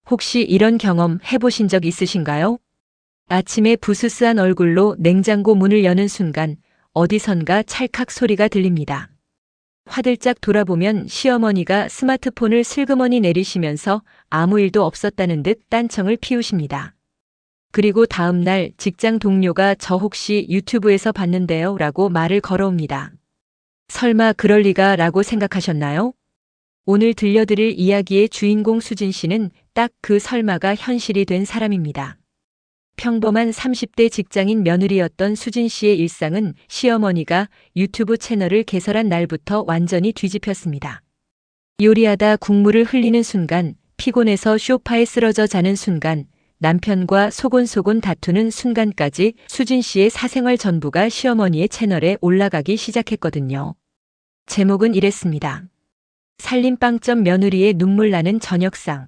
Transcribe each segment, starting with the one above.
혹시 이런 경험 해보신 적 있으신가요? 아침에 부스스한 얼굴로 냉장고 문을 여는 순간 어디선가 찰칵 소리가 들립니다. 화들짝 돌아보면 시어머니가 스마트폰을 슬그머니 내리시면서 아무 일도 없었다는 듯 딴청을 피우십니다. 그리고 다음 날 직장 동료가 저 혹시 유튜브에서 봤는데요 라고 말을 걸어옵니다. 설마 그럴 리가 라고 생각하셨나요? 오늘 들려드릴 이야기의 주인공 수진 씨는 딱 그 설마가 현실이 된 사람입니다. 평범한 30대 직장인 며느리였던 수진 씨의 일상은 시어머니가 유튜브 채널을 개설한 날부터 완전히 뒤집혔습니다. 요리하다 국물을 흘리는 순간, 피곤해서 소파에 쓰러져 자는 순간, 남편과 소곤소곤 다투는 순간까지 수진 씨의 사생활 전부가 시어머니의 채널에 올라가기 시작했거든요. 제목은 이랬습니다. 살림빵점 며느리의 눈물 나는 저녁상.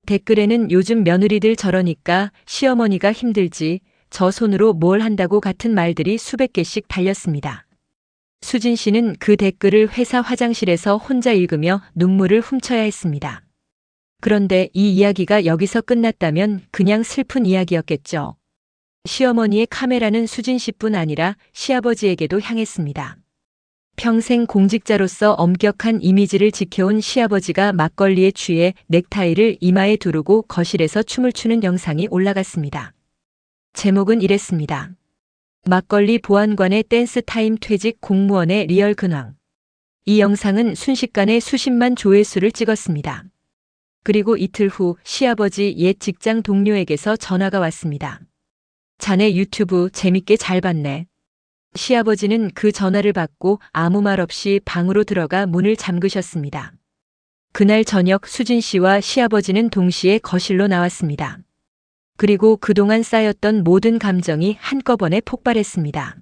댓글에는 요즘 며느리들 저러니까 시어머니가 힘들지 저 손으로 뭘 한다고 같은 말들이 수백 개씩 달렸습니다. 수진 씨는 그 댓글을 회사 화장실에서 혼자 읽으며 눈물을 훔쳐야 했습니다. 그런데 이 이야기가 여기서 끝났다면 그냥 슬픈 이야기였겠죠. 시어머니의 카메라는 수진 씨뿐 아니라 시아버지에게도 향했습니다. 평생 공직자로서 엄격한 이미지를 지켜온 시아버지가 막걸리에 취해 넥타이를 이마에 두르고 거실에서 춤을 추는 영상이 올라갔습니다. 제목은 이랬습니다. 막걸리 보안관의 댄스 타임 퇴직 공무원의 리얼 근황. 이 영상은 순식간에 수십만 조회수를 찍었습니다. 그리고 이틀 후 시아버지 옛 직장 동료에게서 전화가 왔습니다. 자네 유튜브 재밌게 잘 봤네. 시아버지는 그 전화를 받고 아무 말 없이 방으로 들어가 문을 잠그셨습니다. 그날 저녁 수진 씨와 시아버지는 동시에 거실로 나왔습니다. 그리고 그동안 쌓였던 모든 감정이 한꺼번에 폭발했습니다.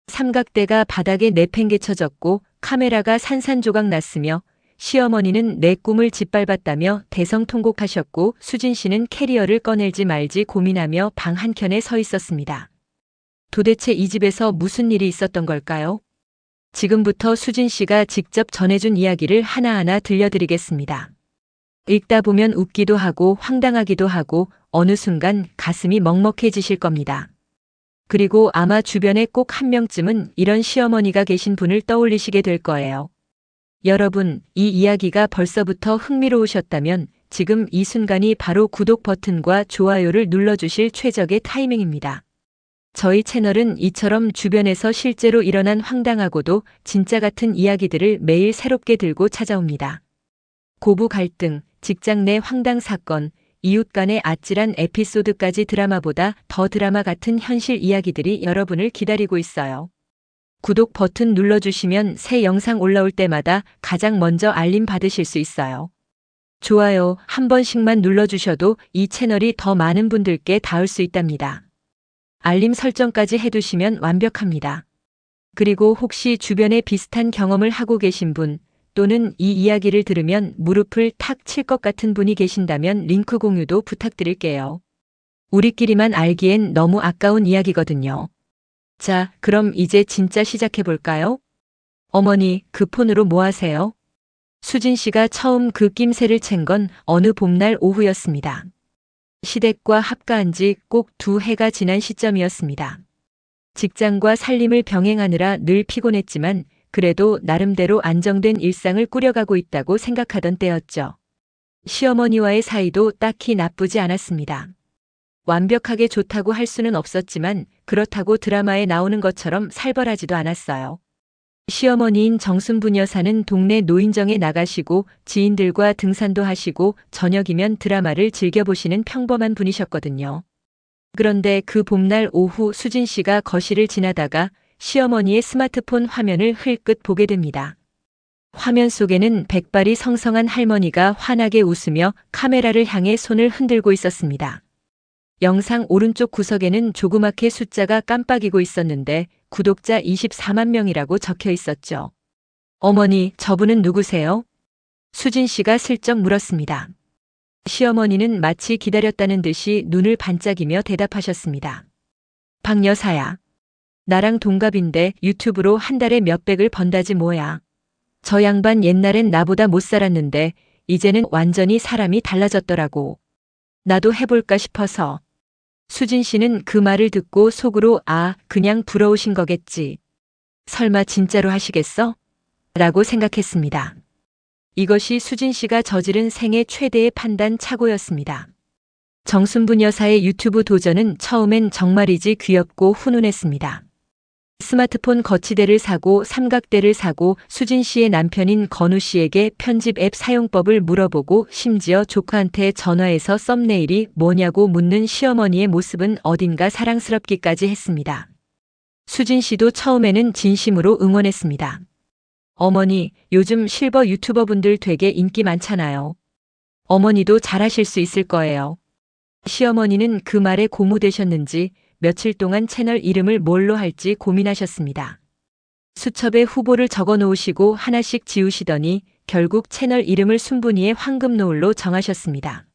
삼각대가 바닥에 내팽개쳐졌고 카메라가 산산조각 났으며 시어머니는 내 꿈을 짓밟았다며 대성통곡하셨고 수진 씨는 캐리어를 꺼낼지 말지 고민하며 방 한켠에 서 있었습니다. 도대체 이 집에서 무슨 일이 있었던 걸까요? 지금부터 수진 씨가 직접 전해준 이야기를 하나하나 들려드리겠습니다. 읽다 보면 웃기도 하고 황당하기도 하고 어느 순간 가슴이 먹먹해지실 겁니다. 그리고 아마 주변에 꼭 한 명쯤은 이런 시어머니가 계신 분을 떠올리시게 될 거예요. 여러분, 이 이야기가 벌써부터 흥미로우셨다면 지금 이 순간이 바로 구독 버튼과 좋아요를 눌러주실 최적의 타이밍입니다. 저희 채널은 이처럼 주변에서 실제로 일어난 황당하고도 진짜 같은 이야기들을 매일 새롭게 들고 찾아옵니다. 고부 갈등, 직장 내 황당 사건, 이웃 간의 아찔한 에피소드까지 드라마보다 더 드라마 같은 현실 이야기들이 여러분을 기다리고 있어요. 구독 버튼 눌러주시면 새 영상 올라올 때마다 가장 먼저 알림 받으실 수 있어요. 좋아요 한 번씩만 눌러주셔도 이 채널이 더 많은 분들께 닿을 수 있답니다. 알림 설정까지 해두시면 완벽합니다. 그리고 혹시 주변에 비슷한 경험을 하고 계신 분 또는 이 이야기를 들으면 무릎을 탁 칠 것 같은 분이 계신다면 링크 공유도 부탁드릴게요. 우리끼리만 알기엔 너무 아까운 이야기거든요. 자, 그럼 이제 진짜 시작해볼까요? 어머니, 그 폰으로 뭐 하세요? 수진 씨가 처음 그 낌새를 챈 건 어느 봄날 오후였습니다. 시댁과 합가한 지 꼭 2해가 지난 시점이었습니다. 직장과 살림을 병행하느라 늘 피곤했지만 그래도 나름대로 안정된 일상을 꾸려가고 있다고 생각하던 때였죠. 시어머니와의 사이도 딱히 나쁘지 않았습니다. 완벽하게 좋다고 할 수는 없었지만 그렇다고 드라마에 나오는 것처럼 살벌하지도 않았어요. 시어머니인 정순분 여사는 동네 노인정에 나가시고 지인들과 등산도 하시고 저녁이면 드라마를 즐겨보시는 평범한 분이셨거든요. 그런데 그 봄날 오후 수진 씨가 거실을 지나다가 시어머니의 스마트폰 화면을 흘끗 보게 됩니다. 화면 속에는 백발이 성성한 할머니가 환하게 웃으며 카메라를 향해 손을 흔들고 있었습니다. 영상 오른쪽 구석에는 조그맣게 숫자가 깜빡이고 있었는데 구독자 24만 명이라고 적혀 있었죠. 어머니, 저분은 누구세요? 수진 씨가 슬쩍 물었습니다. 시어머니는 마치 기다렸다는 듯이 눈을 반짝이며 대답하셨습니다. 박 여사야. 나랑 동갑인데 유튜브로 한 달에 몇백을 번다지 뭐야. 저 양반 옛날엔 나보다 못 살았는데 이제는 완전히 사람이 달라졌더라고. 나도 해볼까 싶어서. 수진 씨는 그 말을 듣고 속으로 그냥 부러우신 거겠지. 설마 진짜로 하시겠어? 라고 생각했습니다. 이것이 수진 씨가 저지른 생애 최대의 판단 착오였습니다. 정순분 여사의 유튜브 도전은 처음엔 정말이지 귀엽고 훈훈했습니다. 스마트폰 거치대를 사고 삼각대를 사고 수진 씨의 남편인 건우 씨에게 편집 앱 사용법을 물어보고 심지어 조카한테 전화해서 썸네일이 뭐냐고 묻는 시어머니의 모습은 어딘가 사랑스럽기까지 했습니다. 수진 씨도 처음에는 진심으로 응원했습니다. 어머니, 요즘 실버 유튜버분들 되게 인기 많잖아요. 어머니도 잘하실 수 있을 거예요. 시어머니는 그 말에 고무되셨는지 며칠 동안 채널 이름을 뭘로 할지 고민하셨습니다. 수첩에 후보를 적어 놓으시고 하나씩 지우시더니 결국 채널 이름을 순분이의 황금노을로 정하셨습니다.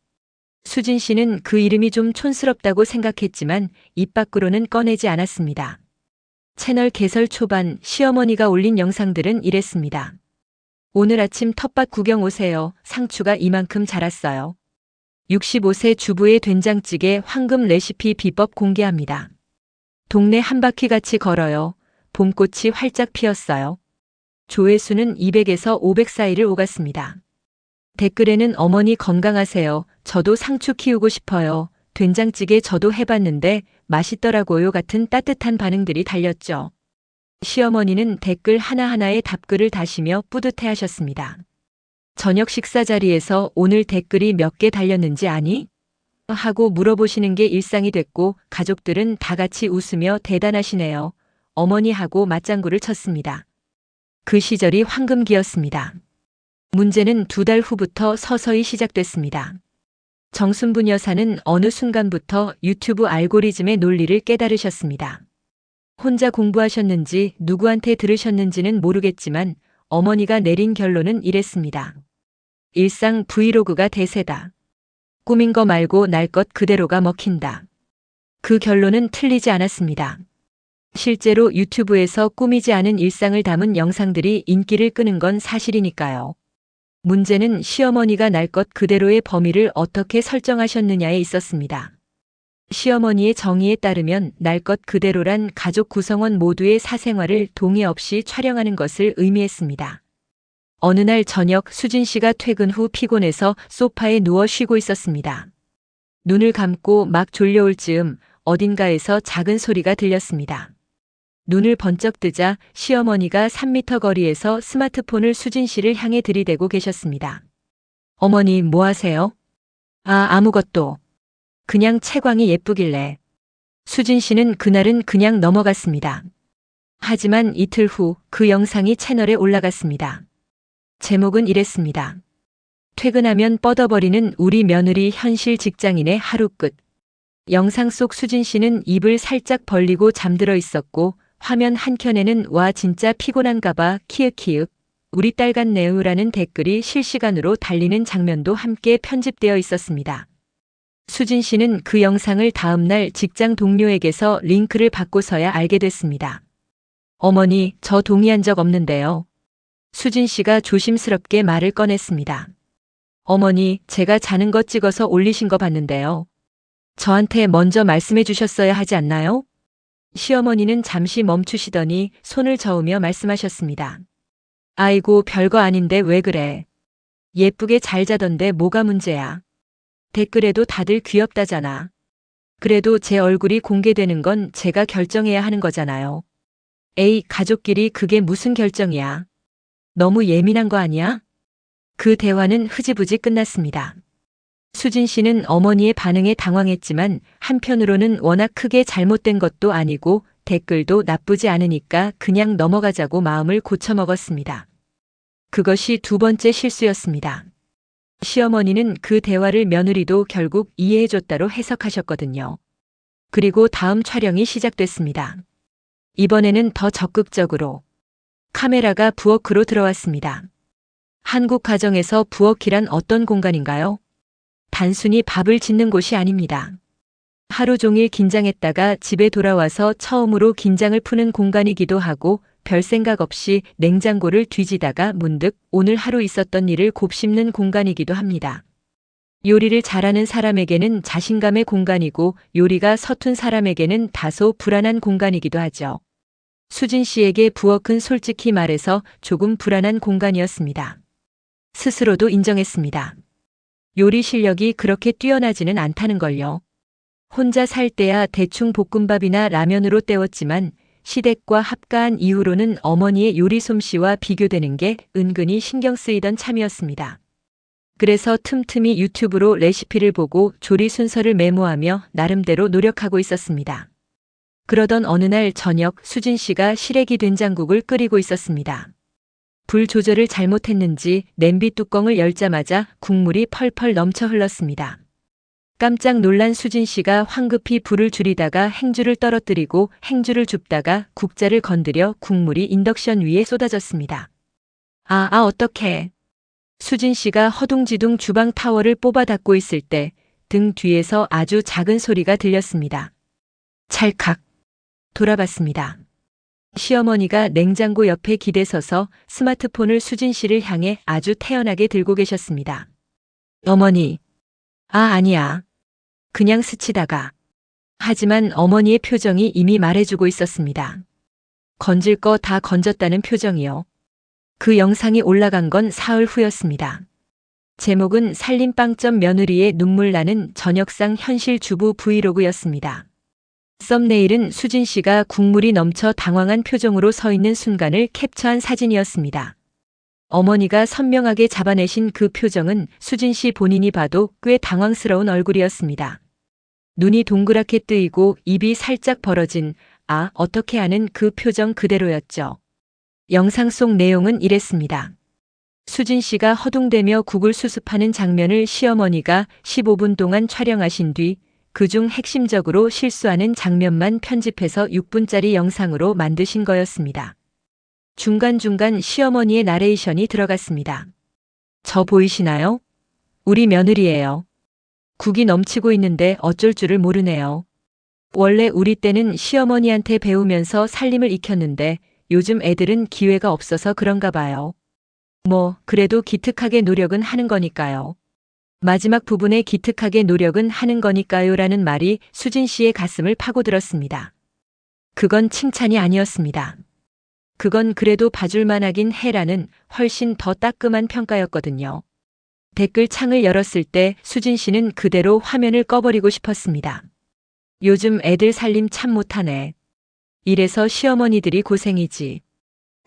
수진 씨는 그 이름이 좀 촌스럽다고 생각했지만 입 밖으로는 꺼내지 않았습니다. 채널 개설 초반 시어머니가 올린 영상들은 이랬습니다. 오늘 아침 텃밭 구경 오세요. 상추가 이만큼 자랐어요. 65세 주부의 된장찌개 황금 레시피 비법 공개합니다. 동네 한 바퀴 같이 걸어요. 봄꽃이 활짝 피었어요. 조회수는 200에서 500 사이를 오갔습니다. 댓글에는 어머니 건강하세요. 저도 상추 키우고 싶어요. 된장찌개 저도 해봤는데 맛있더라고요 같은 따뜻한 반응들이 달렸죠. 시어머니는 댓글 하나하나에 답글을 다시며 뿌듯해하셨습니다. 저녁 식사 자리에서 오늘 댓글이 몇 개 달렸는지 아니? 하고 물어보시는 게 일상이 됐고 가족들은 다 같이 웃으며 대단하시네요. 어머니하고 맞장구를 쳤습니다. 그 시절이 황금기였습니다. 문제는 2달 후부터 서서히 시작됐습니다. 정순분 여사는 어느 순간부터 유튜브 알고리즘의 논리를 깨달으셨습니다. 혼자 공부하셨는지 누구한테 들으셨는지는 모르겠지만 어머니가 내린 결론은 이랬습니다. 일상 브이로그가 대세다. 꾸민 거 말고 날 것 그대로가 먹힌다. 그 결론은 틀리지 않았습니다. 실제로 유튜브에서 꾸미지 않은 일상을 담은 영상들이 인기를 끄는 건 사실이니까요. 문제는 시어머니가 날 것 그대로의 범위를 어떻게 설정하셨느냐에 있었습니다. 시어머니의 정의에 따르면 날 것 그대로란 가족 구성원 모두의 사생활을 동의 없이 촬영하는 것을 의미했습니다. 어느 날 저녁 수진 씨가 퇴근 후 피곤해서 소파에 누워 쉬고 있었습니다. 눈을 감고 막 졸려올 즈음 어딘가에서 작은 소리가 들렸습니다. 눈을 번쩍 뜨자 시어머니가 3m 거리에서 스마트폰을 수진 씨를 향해 들이대고 계셨습니다. 어머니 뭐 하세요? 아무것도. 그냥 채광이 예쁘길래. 수진 씨는 그날은 그냥 넘어갔습니다. 하지만 이틀 후 그 영상이 채널에 올라갔습니다. 제목은 이랬습니다. 퇴근하면 뻗어버리는 우리 며느리 현실 직장인의 하루 끝. 영상 속 수진 씨는 입을 살짝 벌리고 잠들어 있었고 화면 한켠에는 와 진짜 피곤한가 봐 키읔키읔 우리 딸 같네요라는 댓글이 실시간으로 달리는 장면도 함께 편집되어 있었습니다. 수진 씨는 그 영상을 다음 날 직장 동료에게서 링크를 받고서야 알게 됐습니다. 어머니, 저 동의한 적 없는데요. 수진 씨가 조심스럽게 말을 꺼냈습니다. 어머니, 제가 자는 거 찍어서 올리신 거 봤는데요. 저한테 먼저 말씀해 주셨어야 하지 않나요? 시어머니는 잠시 멈추시더니 손을 저으며 말씀하셨습니다. 아이고, 별거 아닌데 왜 그래. 예쁘게 잘 자던데 뭐가 문제야. 댓글에도 다들 귀엽다잖아. 그래도 제 얼굴이 공개되는 건 제가 결정해야 하는 거잖아요. 에이, 가족끼리 그게 무슨 결정이야. 너무 예민한 거 아니야? 그 대화는 흐지부지 끝났습니다. 수진 씨는 어머니의 반응에 당황했지만 한편으로는 워낙 크게 잘못된 것도 아니고 댓글도 나쁘지 않으니까 그냥 넘어가자고 마음을 고쳐먹었습니다. 그것이 2번째 실수였습니다. 시어머니는 그 대화를 며느리도 결국 이해해줬다로 해석하셨거든요. 그리고 다음 촬영이 시작됐습니다. 이번에는 더 적극적으로. 카메라가 부엌으로 들어왔습니다. 한국 가정에서 부엌이란 어떤 공간인가요? 단순히 밥을 짓는 곳이 아닙니다. 하루 종일 긴장했다가 집에 돌아와서 처음으로 긴장을 푸는 공간이기도 하고 별 생각 없이 냉장고를 뒤지다가 문득 오늘 하루 있었던 일을 곱씹는 공간이기도 합니다. 요리를 잘하는 사람에게는 자신감의 공간이고 요리가 서툰 사람에게는 다소 불안한 공간이기도 하죠. 수진 씨에게 부엌은 솔직히 말해서 조금 불안한 공간이었습니다. 스스로도 인정했습니다. 요리 실력이 그렇게 뛰어나지는 않다는 걸요. 혼자 살 때야 대충 볶음밥이나 라면으로 때웠지만 시댁과 합가한 이후로는 어머니의 요리 솜씨와 비교되는 게 은근히 신경 쓰이던 참이었습니다. 그래서 틈틈이 유튜브로 레시피를 보고 조리 순서를 메모하며 나름대로 노력하고 있었습니다. 그러던 어느 날 저녁 수진 씨가 시래기 된장국을 끓이고 있었습니다. 불 조절을 잘못했는지 냄비 뚜껑을 열자마자 국물이 펄펄 넘쳐 흘렀습니다. 깜짝 놀란 수진 씨가 황급히 불을 줄이다가 행주를 떨어뜨리고 행주를 줍다가 국자를 건드려 국물이 인덕션 위에 쏟아졌습니다. 어떡해. 수진 씨가 허둥지둥 주방 타월을 뽑아 닫고 있을 때 등 뒤에서 아주 작은 소리가 들렸습니다. 찰칵. 돌아봤습니다. 시어머니가 냉장고 옆에 기대서서 스마트폰을 수진 씨를 향해 아주 태연하게 들고 계셨습니다. 어머니. 아니야. 그냥 스치다가. 하지만 어머니의 표정이 이미 말해주고 있었습니다. 건질 거 다 건졌다는 표정이요. 그 영상이 올라간 건 사흘 후였습니다. 제목은 살림빵점 며느리의 눈물 나는 저녁상 현실 주부 브이로그였습니다. 썸네일은 수진 씨가 국물이 넘쳐 당황한 표정으로 서 있는 순간을 캡처한 사진이었습니다. 어머니가 선명하게 잡아내신 그 표정은 수진 씨 본인이 봐도 꽤 당황스러운 얼굴이었습니다. 눈이 동그랗게 뜨이고 입이 살짝 벌어진 어떻게 하는 그 표정 그대로였죠. 영상 속 내용은 이랬습니다. 수진 씨가 허둥대며 국을 수습하는 장면을 시어머니가 15분 동안 촬영하신 뒤 그중 핵심적으로 실수하는 장면만 편집해서 6분짜리 영상으로 만드신 거였습니다. 중간중간 시어머니의 나레이션이 들어갔습니다. 저 보이시나요? 우리 며느리예요. 국이 넘치고 있는데 어쩔 줄을 모르네요. 원래 우리 때는 시어머니한테 배우면서 살림을 익혔는데 요즘 애들은 기회가 없어서 그런가 봐요. 그래도 기특하게 노력은 하는 거니까요. 마지막 부분에 기특하게 노력은 하는 거니까요 라는 말이 수진 씨의 가슴을 파고들었습니다. 그건 칭찬이 아니었습니다. 그건 그래도 봐줄만 하긴 해라는 훨씬 더 따끔한 평가였거든요. 댓글 창을 열었을 때 수진 씨는 그대로 화면을 꺼버리고 싶었습니다. 요즘 애들 살림 참 못하네. 이래서 시어머니들이 고생이지.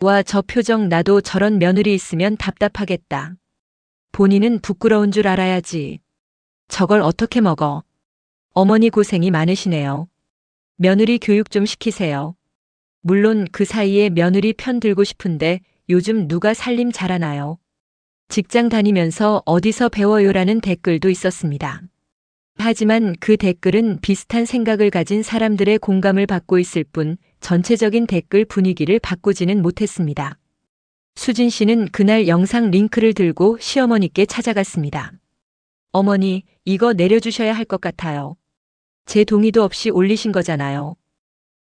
와, 저 표정 나도 저런 며느리 있으면 답답하겠다. 본인은 부끄러운 줄 알아야지. 저걸 어떻게 먹어. 어머니 고생이 많으시네요. 며느리 교육 좀 시키세요. 물론 그 사이에 며느리 편 들고 싶은데 요즘 누가 살림 잘하나요? 직장 다니면서 어디서 배워요라는 댓글도 있었습니다. 하지만 그 댓글은 비슷한 생각을 가진 사람들의 공감을 받고 있을 뿐 전체적인 댓글 분위기를 바꾸지는 못했습니다. 수진 씨는 그날 영상 링크를 들고 시어머니께 찾아갔습니다. 어머니, 이거 내려주셔야 할 것 같아요. 제 동의도 없이 올리신 거잖아요.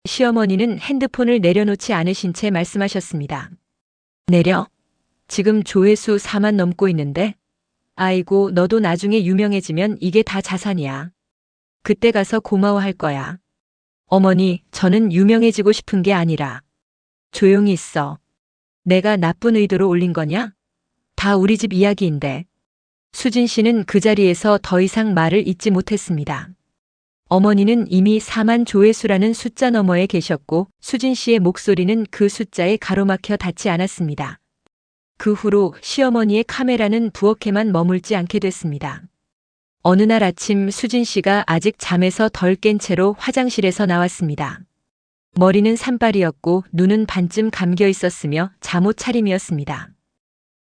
시어머니는 핸드폰을 내려놓지 않으신 채 말씀하셨습니다. 내려? 지금 조회수 4만 넘고 있는데? 아이고, 너도 나중에 유명해지면 이게 다 자산이야. 그때 가서 고마워할 거야. 어머니, 저는 유명해지고 싶은 게 아니라. 조용히 있어. 내가 나쁜 의도로 올린 거냐? 다 우리 집 이야기인데. 수진 씨는 그 자리에서 더 이상 말을 잇지 못했습니다. 어머니는 이미 4만 조회수라는 숫자 너머에 계셨고 수진 씨의 목소리는 그 숫자에 가로막혀 닿지 않았습니다. 그 후로 시어머니의 카메라는 부엌에만 머물지 않게 됐습니다. 어느 날 아침 수진 씨가 아직 잠에서 덜 깬 채로 화장실에서 나왔습니다. 머리는 산발이었고 눈은 반쯤 감겨 있었으며 잠옷 차림이었습니다.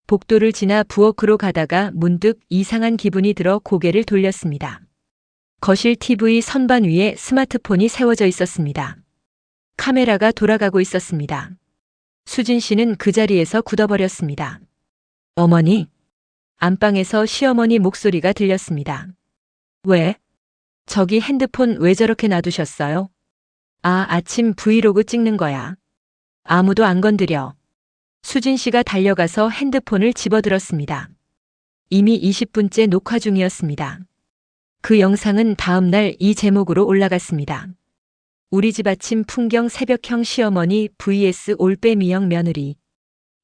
복도를 지나 부엌으로 가다가 문득 이상한 기분이 들어 고개를 돌렸습니다. 거실 TV 선반 위에 스마트폰이 세워져 있었습니다. 카메라가 돌아가고 있었습니다. 수진 씨는 그 자리에서 굳어버렸습니다. 어머니? 안방에서 시어머니 목소리가 들렸습니다. 왜? 저기 핸드폰 왜 저렇게 놔두셨어요? 아침 브이로그 찍는 거야. 아무도 안 건드려. 수진 씨가 달려가서 핸드폰을 집어들었습니다. 이미 20분째 녹화 중이었습니다. 그 영상은 다음 날 이 제목으로 올라갔습니다. 우리 집 아침 풍경 새벽형 시어머니 vs 올빼미형 며느리.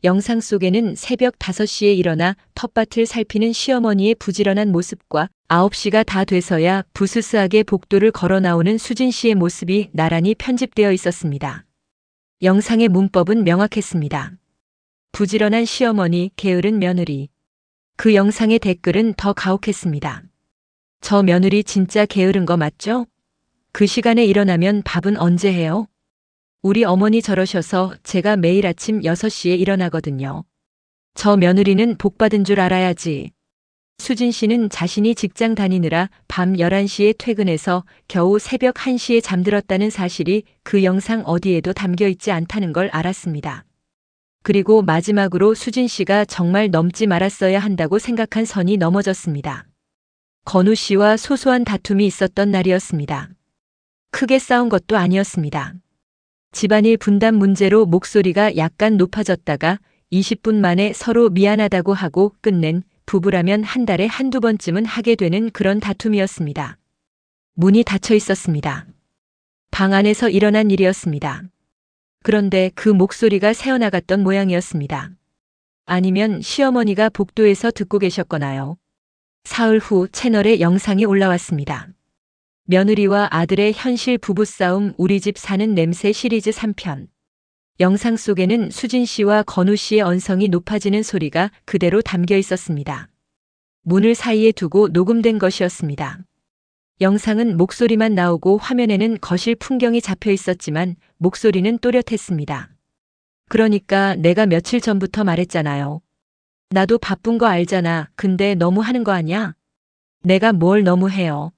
영상 속에는 새벽 5시에 일어나 텃밭을 살피는 시어머니의 부지런한 모습과 9시가 다 돼서야 부스스하게 복도를 걸어 나오는 수진 씨의 모습이 나란히 편집되어 있었습니다. 영상의 문법은 명확했습니다. 부지런한 시어머니, 게으른 며느리. 그 영상의 댓글은 더 가혹했습니다. 저 며느리 진짜 게으른 거 맞죠? 그 시간에 일어나면 밥은 언제 해요? 우리 어머니 저러셔서 제가 매일 아침 6시에 일어나거든요. 저 며느리는 복받은 줄 알아야지. 수진 씨는 자신이 직장 다니느라 밤 11시에 퇴근해서 겨우 새벽 1시에 잠들었다는 사실이 그 영상 어디에도 담겨 있지 않다는 걸 알았습니다. 그리고 마지막으로 수진 씨가 정말 넘지 말았어야 한다고 생각한 선이 넘어졌습니다. 건우 씨와 소소한 다툼이 있었던 날이었습니다. 크게 싸운 것도 아니었습니다. 집안일 분담 문제로 목소리가 약간 높아졌다가 20분 만에 서로 미안하다고 하고 끝낸 부부라면 한 달에 한두 번쯤은 하게 되는 그런 다툼이었습니다. 문이 닫혀 있었습니다. 방 안에서 일어난 일이었습니다. 그런데 그 목소리가 새어나갔던 모양이었습니다. 아니면 시어머니가 복도에서 듣고 계셨거나요. 사흘 후 채널에 영상이 올라왔습니다. 며느리와 아들의 현실 부부싸움 우리 집 사는 냄새 시리즈 3편. 영상 속에는 수진 씨와 건우 씨의 언성이 높아지는 소리가 그대로 담겨 있었습니다. 문을 사이에 두고 녹음된 것이었습니다. 영상은 목소리만 나오고 화면에는 거실 풍경이 잡혀 있었지만 목소리는 또렷했습니다. 그러니까 내가 며칠 전부터 말했잖아요. 나도 바쁜 거 알잖아. 근데 너무 하는 거 아냐? 내가 뭘 너무 해요.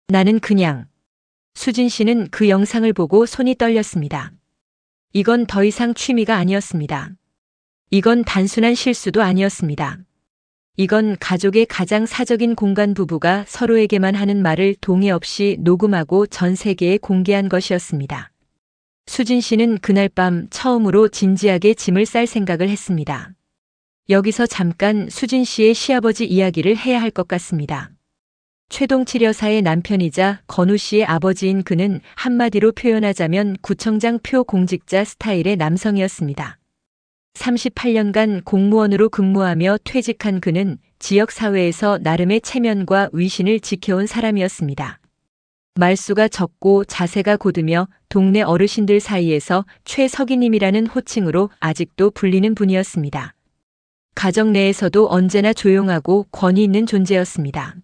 나는 그냥. 수진 씨는 그 영상을 보고 손이 떨렸습니다. 이건 더 이상 취미가 아니었습니다. 이건 단순한 실수도 아니었습니다. 이건 가족의 가장 사적인 공간 부부가 서로에게만 하는 말을 동의 없이 녹음하고 전 세계에 공개한 것이었습니다. 수진 씨는 그날 밤 처음으로 진지하게 짐을 쌀 생각을 했습니다. 여기서 잠깐 수진 씨의 시아버지 이야기를 해야 할 것 같습니다. 최동칠 여사의 남편이자 건우 씨의 아버지인 그는 한마디로 표현하자면 구청장 표 공직자 스타일의 남성이었습니다. 38년간 공무원으로 근무하며 퇴직한 그는 지역사회에서 나름의 체면과 위신을 지켜온 사람이었습니다. 말수가 적고 자세가 곧으며 동네 어르신들 사이에서 최석이님이라는 호칭으로 아직도 불리는 분이었습니다. 가정 내에서도 언제나 조용하고 권위 있는 존재였습니다.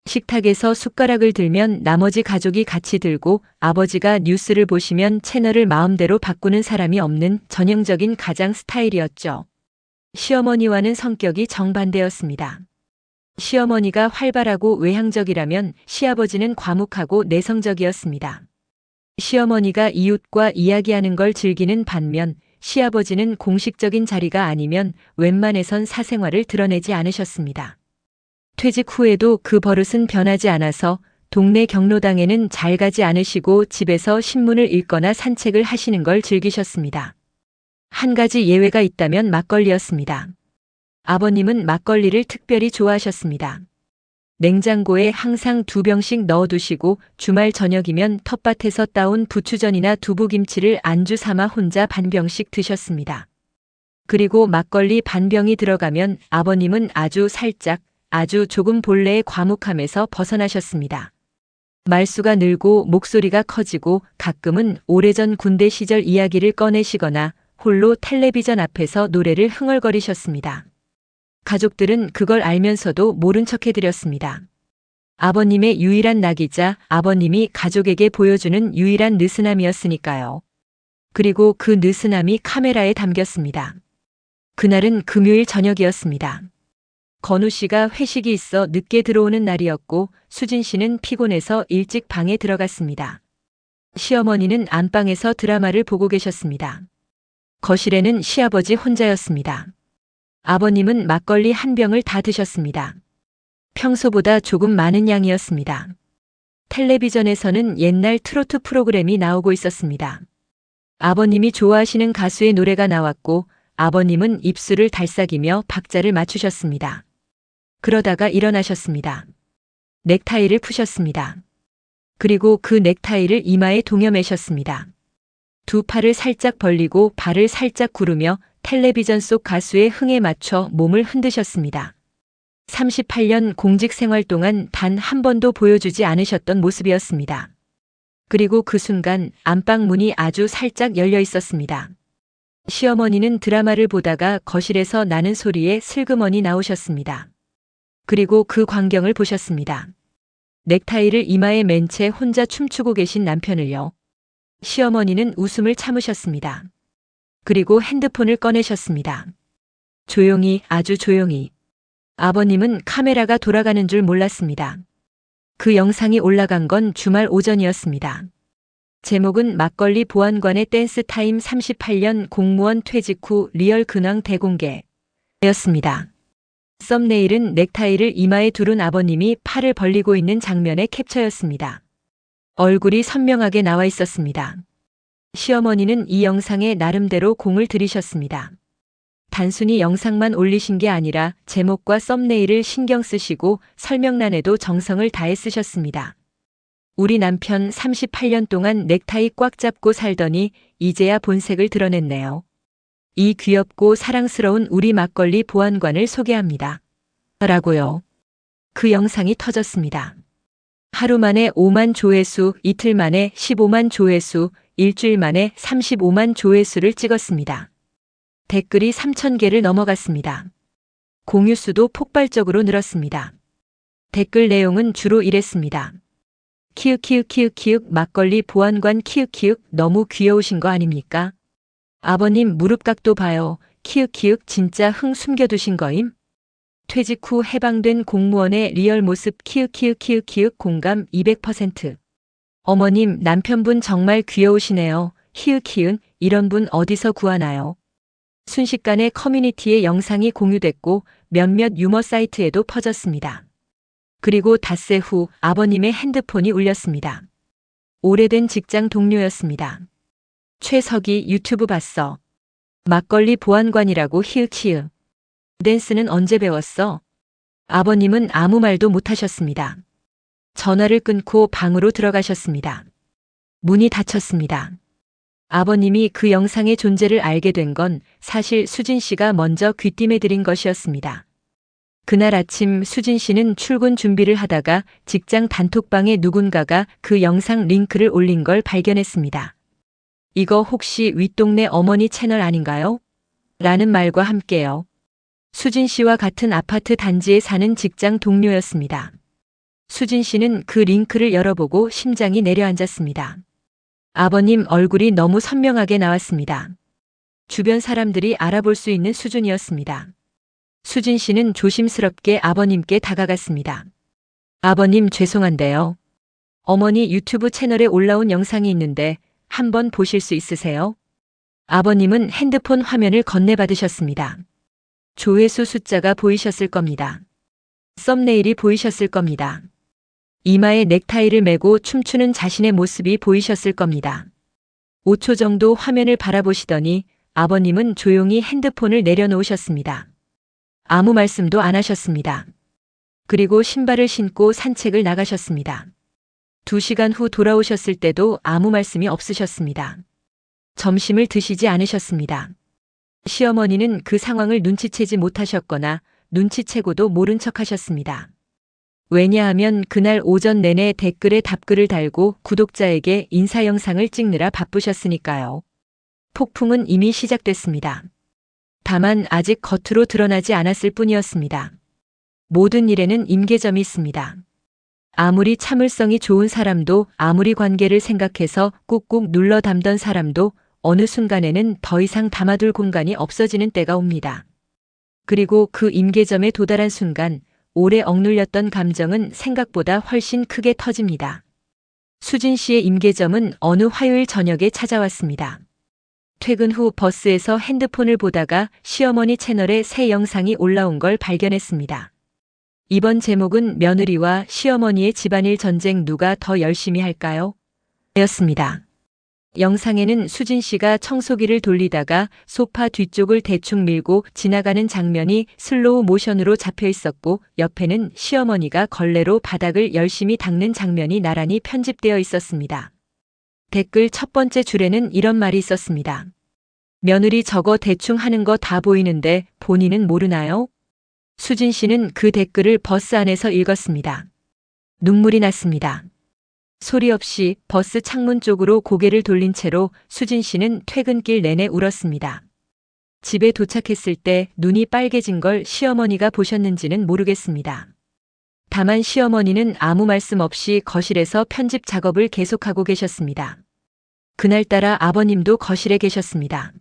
식탁에서 숟가락을 들면 나머지 가족이 같이 들고 아버지가 뉴스를 보시면 채널을 마음대로 바꾸는 사람이 없는 전형적인 가장 스타일이었죠. 시어머니와는 성격이 정반대였습니다. 시어머니가 활발하고 외향적이라면 시아버지는 과묵하고 내성적이었습니다. 시어머니가 이웃과 이야기하는 걸 즐기는 반면 시아버지는 공식적인 자리가 아니면 웬만해선 사생활을 드러내지 않으셨습니다. 퇴직 후에도 그 버릇은 변하지 않아서 동네 경로당에는 잘 가지 않으시고 집에서 신문을 읽거나 산책을 하시는 걸 즐기셨습니다. 한 가지 예외가 있다면 막걸리였습니다. 아버님은 막걸리를 특별히 좋아하셨습니다. 냉장고에 항상 2병씩 넣어두시고 주말 저녁이면 텃밭에서 따온 부추전이나 두부김치를 안주 삼아 혼자 반 병씩 드셨습니다. 그리고 막걸리 반 병이 들어가면 아버님은 아주 살짝 아주 조금 본래의 과묵함에서 벗어나셨습니다. 말수가 늘고 목소리가 커지고 가끔은 오래전 군대 시절 이야기를 꺼내시거나 홀로 텔레비전 앞에서 노래를 흥얼거리셨습니다. 가족들은 그걸 알면서도 모른 척 해드렸습니다. 아버님의 유일한 낙이자 아버님이 가족에게 보여주는 유일한 느슨함이었으니까요. 그리고 그 느슨함이 카메라에 담겼습니다. 그날은 금요일 저녁이었습니다. 건우 씨가 회식이 있어 늦게 들어오는 날이었고 수진 씨는 피곤해서 일찍 방에 들어갔습니다. 시어머니는 안방에서 드라마를 보고 계셨습니다. 거실에는 시아버지 혼자였습니다. 아버님은 막걸리 한 병을 다 드셨습니다. 평소보다 조금 많은 양이었습니다. 텔레비전에서는 옛날 트로트 프로그램이 나오고 있었습니다. 아버님이 좋아하시는 가수의 노래가 나왔고 아버님은 입술을 달싹이며 박자를 맞추셨습니다. 그러다가 일어나셨습니다. 넥타이를 푸셨습니다. 그리고 그 넥타이를 이마에 동여매셨습니다. 두 팔을 살짝 벌리고 발을 살짝 구르며 텔레비전 속 가수의 흥에 맞춰 몸을 흔드셨습니다. 38년 공직 생활 동안 단 한 번도 보여주지 않으셨던 모습이었습니다. 그리고 그 순간 안방 문이 아주 살짝 열려 있었습니다. 시어머니는 드라마를 보다가 거실에서 나는 소리에 슬그머니 나오셨습니다. 그리고 그 광경을 보셨습니다. 넥타이를 이마에 맨 채 혼자 춤추고 계신 남편을요. 시어머니는 웃음을 참으셨습니다. 그리고 핸드폰을 꺼내셨습니다. 조용히, 아주 조용히. 아버님은 카메라가 돌아가는 줄 몰랐습니다. 그 영상이 올라간 건 주말 오전이었습니다. 제목은 막걸리 보안관의 댄스 타임 38년 공무원 퇴직 후 리얼 근황 대공개였습니다. 썸네일은 넥타이를 이마에 두른 아버님이 팔을 벌리고 있는 장면의 캡처였습니다. 얼굴이 선명하게 나와 있었습니다. 시어머니는 이 영상에 나름대로 공을 들이셨습니다. 단순히 영상만 올리신 게 아니라 제목과 썸네일을 신경 쓰시고 설명란에도 정성을 다해 쓰셨습니다. 우리 남편 38년 동안 넥타이 꽉 잡고 살더니 이제야 본색을 드러냈네요. 이 귀엽고 사랑스러운 우리 막걸리 보안관을 소개합니다. 라고요. 그 영상이 터졌습니다. 하루 만에 5만 조회수, 이틀 만에 15만 조회수, 일주일 만에 35만 조회수를 찍었습니다. 댓글이 3,000개를 넘어갔습니다. 공유 수도 폭발적으로 늘었습니다. 댓글 내용은 주로 이랬습니다. 키읔 막걸리 보안관 키읔 너무 귀여우신 거 아닙니까? 아버님 무릎각도 봐요. 키읔 진짜 흥 숨겨두신 거임? 퇴직 후 해방된 공무원의 리얼 모습 키읔 공감 200%. 어머님 남편분 정말 귀여우시네요. 히읗 이런 분 어디서 구하나요? 순식간에 커뮤니티에 영상이 공유됐고 몇몇 유머 사이트에도 퍼졌습니다. 그리고 닷새 후 아버님의 핸드폰이 울렸습니다. 오래된 직장 동료였습니다. 최석이 유튜브 봤어. 막걸리 보안관이라고 히읗. 댄스는 언제 배웠어? 아버님은 아무 말도 못하셨습니다. 전화를 끊고 방으로 들어가셨습니다. 문이 닫혔습니다. 아버님이 그 영상의 존재를 알게 된 건 사실 수진 씨가 먼저 귀띔해 드린 것이었습니다. 그날 아침 수진 씨는 출근 준비를 하다가 직장 단톡방에 누군가가 그 영상 링크를 올린 걸 발견했습니다. 이거 혹시 윗동네 어머니 채널 아닌가요? 라는 말과 함께요. 수진 씨와 같은 아파트 단지에 사는 직장 동료였습니다. 수진 씨는 그 링크를 열어보고 심장이 내려앉았습니다. 아버님 얼굴이 너무 선명하게 나왔습니다. 주변 사람들이 알아볼 수 있는 수준이었습니다. 수진 씨는 조심스럽게 아버님께 다가갔습니다. 아버님 죄송한데요. 어머니 유튜브 채널에 올라온 영상이 있는데 한번 보실 수 있으세요? 아버님은 핸드폰 화면을 건네받으셨습니다. 조회수 숫자가 보이셨을 겁니다. 썸네일이 보이셨을 겁니다. 이마에 넥타이를 메고 춤추는 자신의 모습이 보이셨을 겁니다. 5초 정도 화면을 바라보시더니 아버님은 조용히 핸드폰을 내려놓으셨습니다. 아무 말씀도 안 하셨습니다. 그리고 신발을 신고 산책을 나가셨습니다. 2시간 후 돌아오셨을 때도 아무 말씀이 없으셨습니다. 점심을 드시지 않으셨습니다. 시어머니는 그 상황을 눈치채지 못하셨거나 눈치채고도 모른 척 하셨습니다. 왜냐하면 그날 오전 내내 댓글에 답글을 달고 구독자에게 인사 영상을 찍느라 바쁘셨으니까요. 폭풍은 이미 시작됐습니다. 다만 아직 겉으로 드러나지 않았을 뿐이었습니다. 모든 일에는 임계점이 있습니다. 아무리 참을성이 좋은 사람도 아무리 관계를 생각해서 꾹꾹 눌러 담던 사람도 어느 순간에는 더 이상 담아둘 공간이 없어지는 때가 옵니다. 그리고 그 임계점에 도달한 순간 오래 억눌렸던 감정은 생각보다 훨씬 크게 터집니다. 수진 씨의 임계점은 어느 화요일 저녁에 찾아왔습니다. 퇴근 후 버스에서 핸드폰을 보다가 시어머니 채널에 새 영상이 올라온 걸 발견했습니다. 이번 제목은 며느리와 시어머니의 집안일 전쟁 누가 더 열심히 할까요? 였습니다. 영상에는 수진 씨가 청소기를 돌리다가 소파 뒤쪽을 대충 밀고 지나가는 장면이 슬로우 모션으로 잡혀 있었고, 옆에는 시어머니가 걸레로 바닥을 열심히 닦는 장면이 나란히 편집되어 있었습니다. 댓글 첫 번째 줄에는 이런 말이 있었습니다. 며느리 저거 대충 하는 거 다 보이는데 본인은 모르나요? 수진 씨는 그 댓글을 버스 안에서 읽었습니다. 눈물이 났습니다. 소리 없이 버스 창문 쪽으로 고개를 돌린 채로 수진 씨는 퇴근길 내내 울었습니다. 집에 도착했을 때 눈이 빨개진 걸 시어머니가 보셨는지는 모르겠습니다. 다만 시어머니는 아무 말씀 없이 거실에서 편집 작업을 계속하고 계셨습니다. 그날따라 아버님도 거실에 계셨습니다.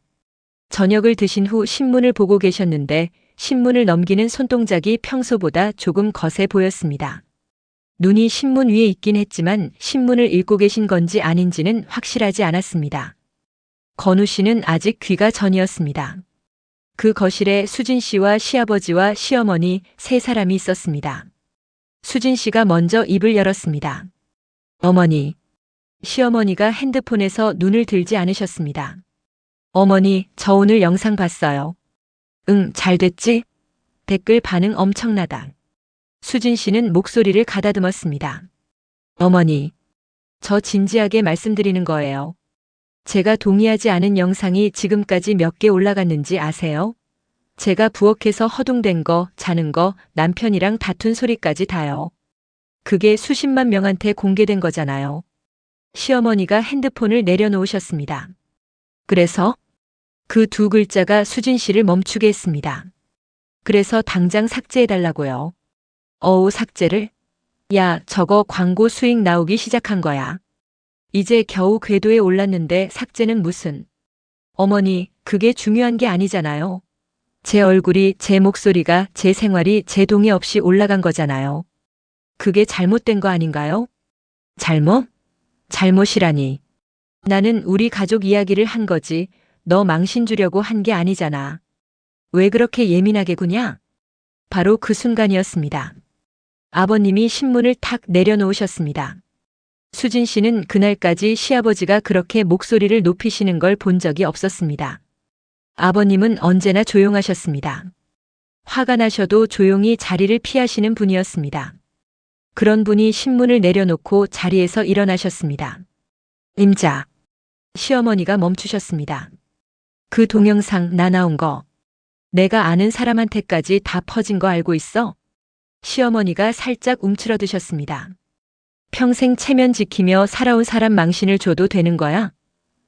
저녁을 드신 후 신문을 보고 계셨는데 신문을 넘기는 손동작이 평소보다 조금 거세 보였습니다. 눈이 신문 위에 있긴 했지만 신문을 읽고 계신 건지 아닌지는 확실하지 않았습니다. 건우 씨는 아직 귀가 전이었습니다. 그 거실에 수진 씨와 시아버지와 시어머니 세 사람이 있었습니다. 수진 씨가 먼저 입을 열었습니다. 어머니. 시어머니가 핸드폰에서 눈을 들지 않으셨습니다. 어머니, 저 오늘 영상 봤어요. 응, 잘 됐지? 댓글 반응 엄청나다. 수진 씨는 목소리를 가다듬었습니다. 어머니, 저 진지하게 말씀드리는 거예요. 제가 동의하지 않은 영상이 지금까지 몇 개 올라갔는지 아세요? 제가 부엌에서 허둥댄 거, 자는 거, 남편이랑 다툰 소리까지 다요. 그게 수십만 명한테 공개된 거잖아요. 시어머니가 핸드폰을 내려놓으셨습니다. 그래서 그 두 글자가 수진 씨를 멈추게 했습니다. 그래서 당장 삭제해달라고요. 어우, 삭제를? 야, 저거 광고 수익 나오기 시작한 거야. 이제 겨우 궤도에 올랐는데 삭제는 무슨. 어머니, 그게 중요한 게 아니잖아요. 제 얼굴이, 제 목소리가, 제 생활이 제 동의 없이 올라간 거잖아요. 그게 잘못된 거 아닌가요? 잘못? 잘못이라니. 나는 우리 가족 이야기를 한 거지, 너 망신 주려고 한 게 아니잖아. 왜 그렇게 예민하게 구냐? 바로 그 순간이었습니다. 아버님이 신문을 탁 내려놓으셨습니다. 수진 씨는 그날까지 시아버지가 그렇게 목소리를 높이시는 걸 본 적이 없었습니다. 아버님은 언제나 조용하셨습니다. 화가 나셔도 조용히 자리를 피하시는 분이었습니다. 그런 분이 신문을 내려놓고 자리에서 일어나셨습니다. 임자. 시어머니가 멈추셨습니다. 그 동영상 나 나온 거. 내가 아는 사람한테까지 다 퍼진 거 알고 있어? 시어머니가 살짝 움츠러드셨습니다. 평생 체면 지키며 살아온 사람 망신을 줘도 되는 거야?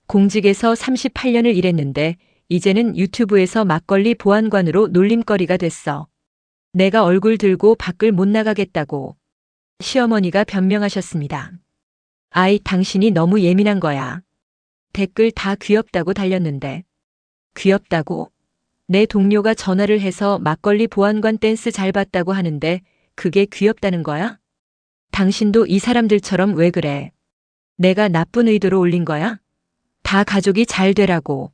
공직에서 38년을 일했는데 이제는 유튜브에서 막걸리 보안관으로 놀림거리가 됐어. 내가 얼굴 들고 밖을 못 나가겠다고. 시어머니가 변명하셨습니다. 아이, 당신이 너무 예민한 거야. 댓글 다 귀엽다고 달렸는데. 귀엽다고? 내 동료가 전화를 해서 막걸리 보안관 댄스 잘 봤다고 하는데 그게 귀엽다는 거야? 당신도 이 사람들처럼 왜 그래? 내가 나쁜 의도로 올린 거야? 다 가족이 잘 되라고.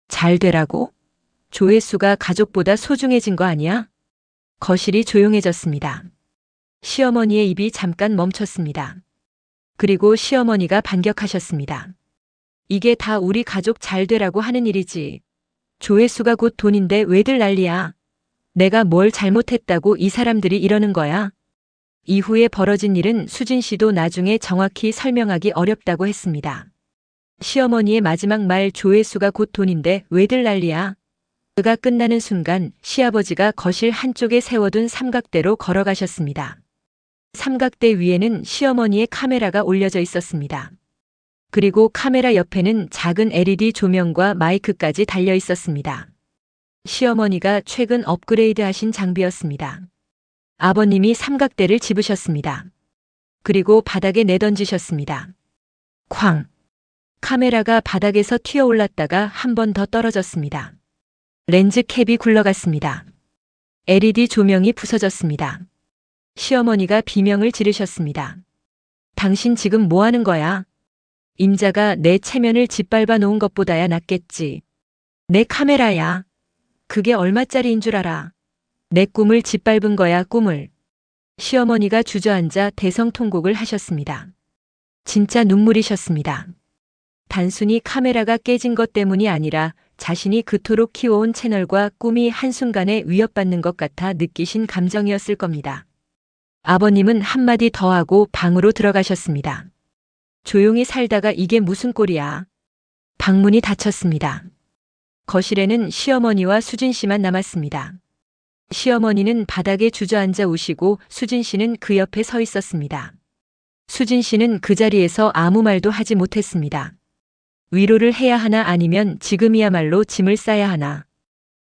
잘 되라고? 조회수가 가족보다 소중해진 거 아니야? 거실이 조용해졌습니다. 시어머니의 입이 잠깐 멈췄습니다. 그리고 시어머니가 반격하셨습니다. 이게 다 우리 가족 잘 되라고 하는 일이지. 조회수가 곧 돈인데 왜들 난리야. 내가 뭘 잘못했다고 이 사람들이 이러는 거야. 이후에 벌어진 일은 수진 씨도 나중에 정확히 설명하기 어렵다고 했습니다. 시어머니의 마지막 말 조회수가 곧 돈인데 왜들 난리야. 그가 끝나는 순간 시아버지가 거실 한쪽에 세워둔 삼각대로 걸어가셨습니다. 삼각대 위에는 시어머니의 카메라가 올려져 있었습니다. 그리고 카메라 옆에는 작은 LED 조명과 마이크까지 달려 있었습니다. 시어머니가 최근 업그레이드 하신 장비였습니다. 아버님이 삼각대를 집으셨습니다. 그리고 바닥에 내던지셨습니다. 쾅! 카메라가 바닥에서 튀어 올랐다가 한 번 더 떨어졌습니다. 렌즈 캡이 굴러갔습니다. LED 조명이 부서졌습니다. 시어머니가 비명을 지르셨습니다. 당신 지금 뭐 하는 거야? 임자가 내 체면을 짓밟아 놓은 것보다야 낫겠지. 내 카메라야. 그게 얼마짜리인 줄 알아. 내 꿈을 짓밟은 거야, 꿈을. 시어머니가 주저앉아 대성통곡을 하셨습니다. 진짜 눈물이셨습니다. 단순히 카메라가 깨진 것 때문이 아니라 자신이 그토록 키워온 채널과 꿈이 한순간에 위협받는 것 같아 느끼신 감정이었을 겁니다. 아버님은 한마디 더 하고 방으로 들어가셨습니다. 조용히 살다가 이게 무슨 꼴이야. 방문이 닫혔습니다. 거실에는 시어머니와 수진 씨만 남았습니다. 시어머니는 바닥에 주저앉아 우시고 수진 씨는 그 옆에 서 있었습니다. 수진 씨는 그 자리에서 아무 말도 하지 못했습니다. 위로를 해야 하나 아니면 지금이야말로 짐을 싸야 하나.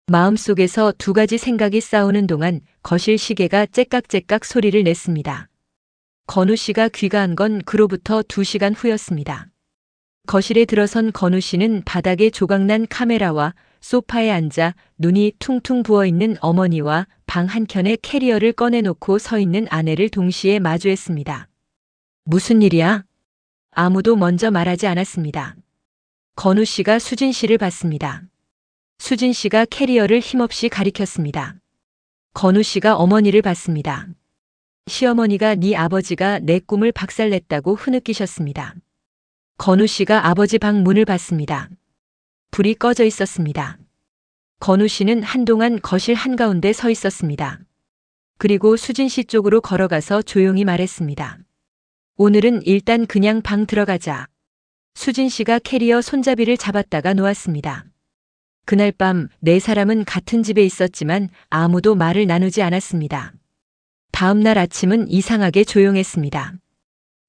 마음속에서 두 가지 생각이 싸우는 동안 거실 시계가 째깍째깍 소리를 냈습니다. 건우 씨가 귀가한 건 그로부터 2시간 후였습니다. 거실에 들어선 건우 씨는 바닥에 조각난 카메라와 소파에 앉아 눈이 퉁퉁 부어있는 어머니와 방 한켠에 캐리어를 꺼내놓고 서 있는 아내를 동시에 마주했습니다. 무슨 일이야? 아무도 먼저 말하지 않았습니다. 건우 씨가 수진 씨를 봤습니다. 수진 씨가 캐리어를 힘없이 가리켰습니다. 건우 씨가 어머니를 봤습니다. 시어머니가 네 아버지가 내 꿈을 박살냈다고 흐느끼셨습니다. 건우 씨가 아버지 방 문을 봤습니다. 불이 꺼져 있었습니다. 건우 씨는 한동안 거실 한가운데 서 있었습니다. 그리고 수진 씨 쪽으로 걸어가서 조용히 말했습니다. 오늘은 일단 그냥 방 들어가자. 수진 씨가 캐리어 손잡이를 잡았다가 놓았습니다. 그날 밤 4사람은 같은 집에 있었지만 아무도 말을 나누지 않았습니다. 다음 날 아침은 이상하게 조용했습니다.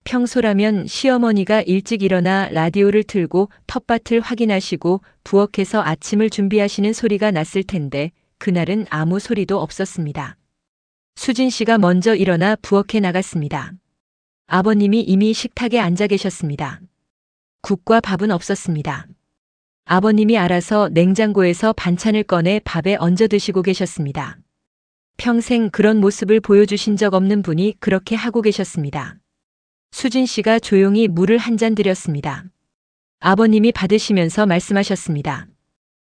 평소라면 시어머니가 일찍 일어나 라디오를 틀고 텃밭을 확인하시고 부엌에서 아침을 준비하시는 소리가 났을 텐데 그날은 아무 소리도 없었습니다. 수진 씨가 먼저 일어나 부엌에 나갔습니다. 아버님이 이미 식탁에 앉아 계셨습니다. 국과 밥은 없었습니다. 아버님이 알아서 냉장고에서 반찬을 꺼내 밥에 얹어 드시고 계셨습니다. 평생 그런 모습을 보여주신 적 없는 분이 그렇게 하고 계셨습니다. 수진 씨가 조용히 물을 한 잔 드렸습니다. 아버님이 받으시면서 말씀하셨습니다.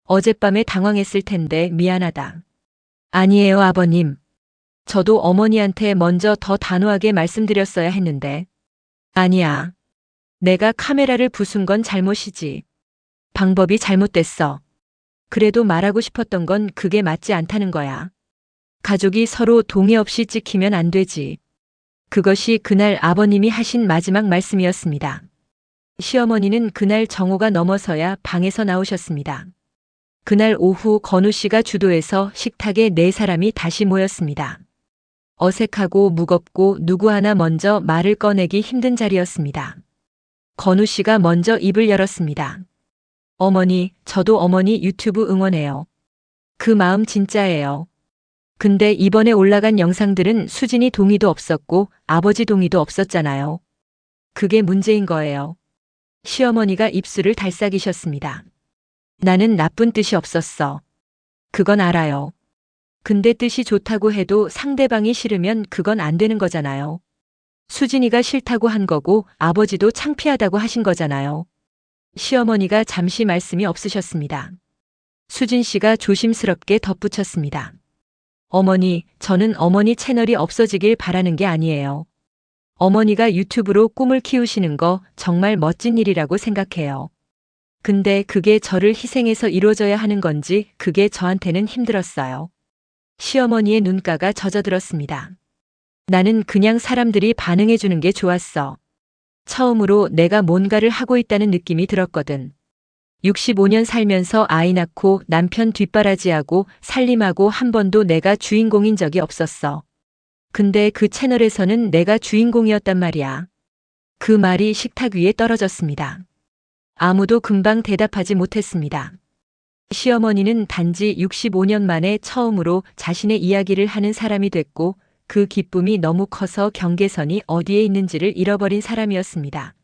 어젯밤에 당황했을 텐데 미안하다. 아니에요, 아버님. 저도 어머니한테 먼저 더 단호하게 말씀드렸어야 했는데. 아니야. 내가 카메라를 부순 건 잘못이지. 방법이 잘못됐어. 그래도 말하고 싶었던 건 그게 맞지 않다는 거야. 가족이 서로 동의 없이 찍히면 안 되지. 그것이 그날 아버님이 하신 마지막 말씀이었습니다. 시어머니는 그날 정오가 넘어서야 방에서 나오셨습니다. 그날 오후 건우 씨가 주도해서 식탁에 4사람이 다시 모였습니다. 어색하고 무겁고 누구 하나 먼저 말을 꺼내기 힘든 자리였습니다. 건우 씨가 먼저 입을 열었습니다. 어머니, 저도 어머니 유튜브 응원해요. 그 마음 진짜예요. 근데 이번에 올라간 영상들은 수진이 동의도 없었고 아버지 동의도 없었잖아요. 그게 문제인 거예요. 시어머니가 입술을 달싹이셨습니다. 나는 나쁜 뜻이 없었어. 그건 알아요. 근데 뜻이 좋다고 해도 상대방이 싫으면 그건 안 되는 거잖아요. 수진이가 싫다고 한 거고 아버지도 창피하다고 하신 거잖아요. 시어머니가 잠시 말씀이 없으셨습니다. 수진 씨가 조심스럽게 덧붙였습니다. 어머니, 저는 어머니 채널이 없어지길 바라는 게 아니에요. 어머니가 유튜브로 꿈을 키우시는 거 정말 멋진 일이라고 생각해요. 근데 그게 저를 희생해서 이루어져야 하는 건지 그게 저한테는 힘들었어요. 시어머니의 눈가가 젖어들었습니다. 나는 그냥 사람들이 반응해 주는 게 좋았어. 처음으로 내가 뭔가를 하고 있다는 느낌이 들었거든. 65년 살면서 아이 낳고 남편 뒷바라지하고 살림하고 한 번도 내가 주인공인 적이 없었어. 근데 그 채널에서는 내가 주인공이었단 말이야. 그 말이 식탁 위에 떨어졌습니다. 아무도 금방 대답하지 못했습니다. 시어머니는 단지 65년 만에 처음으로 자신의 이야기를 하는 사람이 됐고 그 기쁨이 너무 커서 경계선이 어디에 있는지를 잃어버린 사람이었습니다.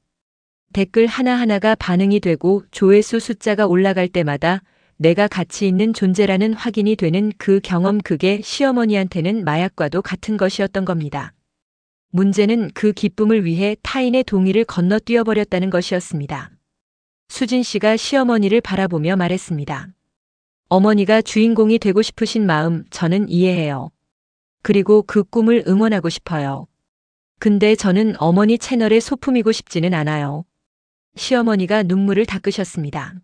댓글 하나하나가 반응이 되고 조회수 숫자가 올라갈 때마다 내가 가치 있는 존재라는 확인이 되는 그 경험, 그게 시어머니한테는 마약과도 같은 것이었던 겁니다. 문제는 그 기쁨을 위해 타인의 동의를 건너뛰어 버렸다는 것이었습니다. 수진 씨가 시어머니를 바라보며 말했습니다. 어머니가 주인공이 되고 싶으신 마음 저는 이해해요. 그리고 그 꿈을 응원하고 싶어요. 근데 저는 어머니 채널의 소품이고 싶지는 않아요. 시어머니가 눈물을 닦으셨습니다.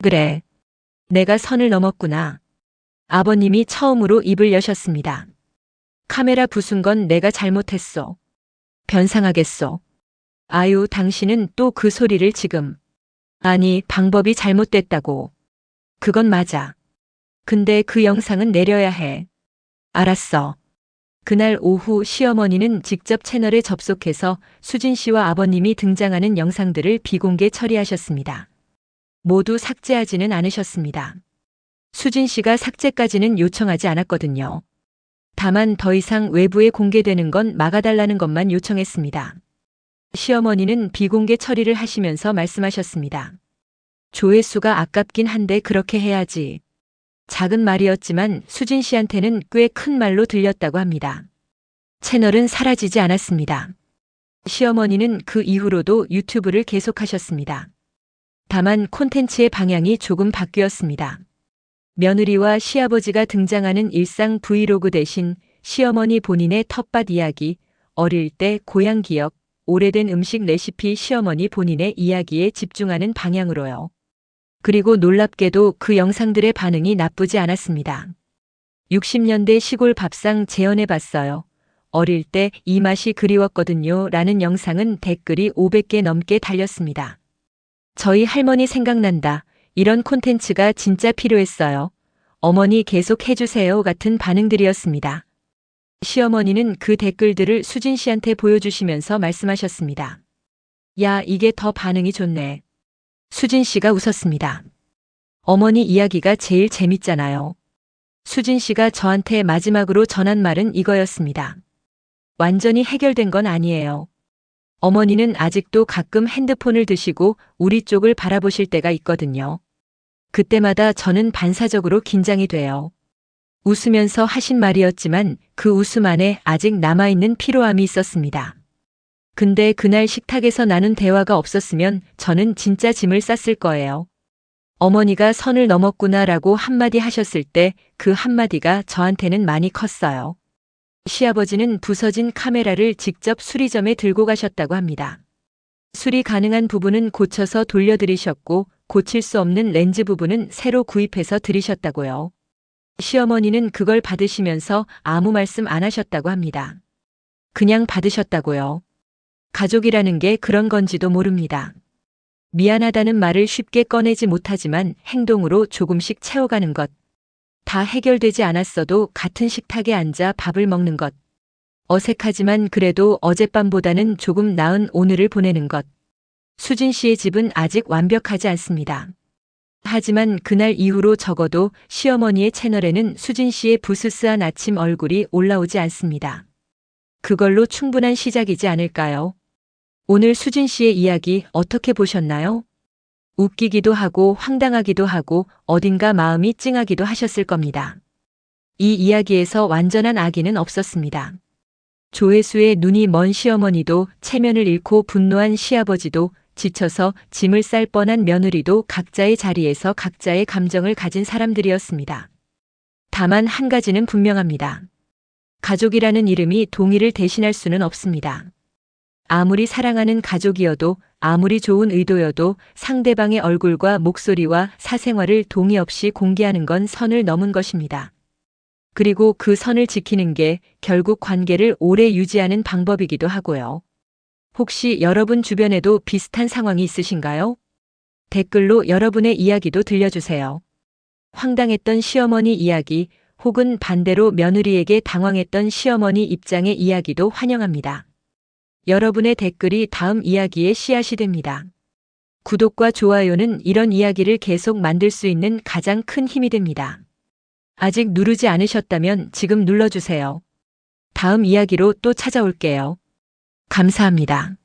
그래. 내가 선을 넘었구나. 아버님이 처음으로 입을 여셨습니다. 카메라 부순 건 내가 잘못했어. 변상하겠어. 아유, 당신은 또 그 소리를 지금. 아니, 방법이 잘못됐다고. 그건 맞아. 근데 그 영상은 내려야 해. 알았어. 그날 오후 시어머니는 직접 채널에 접속해서 수진 씨와 아버님이 등장하는 영상들을 비공개 처리하셨습니다. 모두 삭제하지는 않으셨습니다. 수진 씨가 삭제까지는 요청하지 않았거든요. 다만 더 이상 외부에 공개되는 건 막아달라는 것만 요청했습니다. 시어머니는 비공개 처리를 하시면서 말씀하셨습니다. 조회수가 아깝긴 한데 그렇게 해야지. 작은 말이었지만 수진 씨한테는 꽤 큰 말로 들렸다고 합니다. 채널은 사라지지 않았습니다. 시어머니는 그 이후로도 유튜브를 계속하셨습니다. 다만 콘텐츠의 방향이 조금 바뀌었습니다. 며느리와 시아버지가 등장하는 일상 브이로그 대신 시어머니 본인의 텃밭 이야기, 어릴 때 고향 기억, 오래된 음식 레시피 시어머니 본인의 이야기에 집중하는 방향으로요. 그리고 놀랍게도 그 영상들의 반응이 나쁘지 않았습니다. 60년대 시골 밥상 재현해봤어요. 어릴 때 이 맛이 그리웠거든요. 라는 영상은 댓글이 500개 넘게 달렸습니다. 저희 할머니 생각난다. 이런 콘텐츠가 진짜 필요했어요. 어머니 계속 해주세요. 같은 반응들이었습니다. 시어머니는 그 댓글들을 수진 씨한테 보여주시면서 말씀하셨습니다. 야, 이게 더 반응이 좋네. 수진 씨가 웃었습니다. 어머니 이야기가 제일 재밌잖아요. 수진 씨가 저한테 마지막으로 전한 말은 이거였습니다. 완전히 해결된 건 아니에요. 어머니는 아직도 가끔 핸드폰을 드시고 우리 쪽을 바라보실 때가 있거든요. 그때마다 저는 반사적으로 긴장이 돼요. 웃으면서 하신 말이었지만 그 웃음 안에 아직 남아있는 피로함이 있었습니다. 근데 그날 식탁에서 나눈 대화가 없었으면 저는 진짜 짐을 쌌을 거예요. 어머니가 선을 넘었구나라고 한마디 하셨을 때 그 한마디가 저한테는 많이 컸어요. 시아버지는 부서진 카메라를 직접 수리점에 들고 가셨다고 합니다. 수리 가능한 부분은 고쳐서 돌려드리셨고 고칠 수 없는 렌즈 부분은 새로 구입해서 드리셨다고요. 시어머니는 그걸 받으시면서 아무 말씀 안 하셨다고 합니다. 그냥 받으셨다고요. 가족이라는 게 그런 건지도 모릅니다. 미안하다는 말을 쉽게 꺼내지 못하지만 행동으로 조금씩 채워가는 것. 다 해결되지 않았어도 같은 식탁에 앉아 밥을 먹는 것. 어색하지만 그래도 어젯밤보다는 조금 나은 오늘을 보내는 것. 수진 씨의 집은 아직 완벽하지 않습니다. 하지만 그날 이후로 적어도 시어머니의 채널에는 수진 씨의 부스스한 아침 얼굴이 올라오지 않습니다. 그걸로 충분한 시작이지 않을까요? 오늘 수진 씨의 이야기 어떻게 보셨나요? 웃기기도 하고 황당하기도 하고 어딘가 마음이 찡하기도 하셨을 겁니다. 이 이야기에서 완전한 악의는 없었습니다. 조회수에 눈이 먼 시어머니도 체면을 잃고 분노한 시아버지도 지쳐서 짐을 쌀 뻔한 며느리도 각자의 자리에서 각자의 감정을 가진 사람들이었습니다. 다만 한 가지는 분명합니다. 가족이라는 이름이 동의를 대신할 수는 없습니다. 아무리 사랑하는 가족이어도 아무리 좋은 의도여도 상대방의 얼굴과 목소리와 사생활을 동의 없이 공개하는 건 선을 넘은 것입니다. 그리고 그 선을 지키는 게 결국 관계를 오래 유지하는 방법이기도 하고요. 혹시 여러분 주변에도 비슷한 상황이 있으신가요? 댓글로 여러분의 이야기도 들려주세요. 황당했던 시어머니 이야기 혹은 반대로 며느리에게 당황했던 시어머니 입장의 이야기도 환영합니다. 여러분의 댓글이 다음 이야기의 씨앗이 됩니다. 구독과 좋아요는 이런 이야기를 계속 만들 수 있는 가장 큰 힘이 됩니다. 아직 누르지 않으셨다면 지금 눌러주세요. 다음 이야기로 또 찾아올게요. 감사합니다.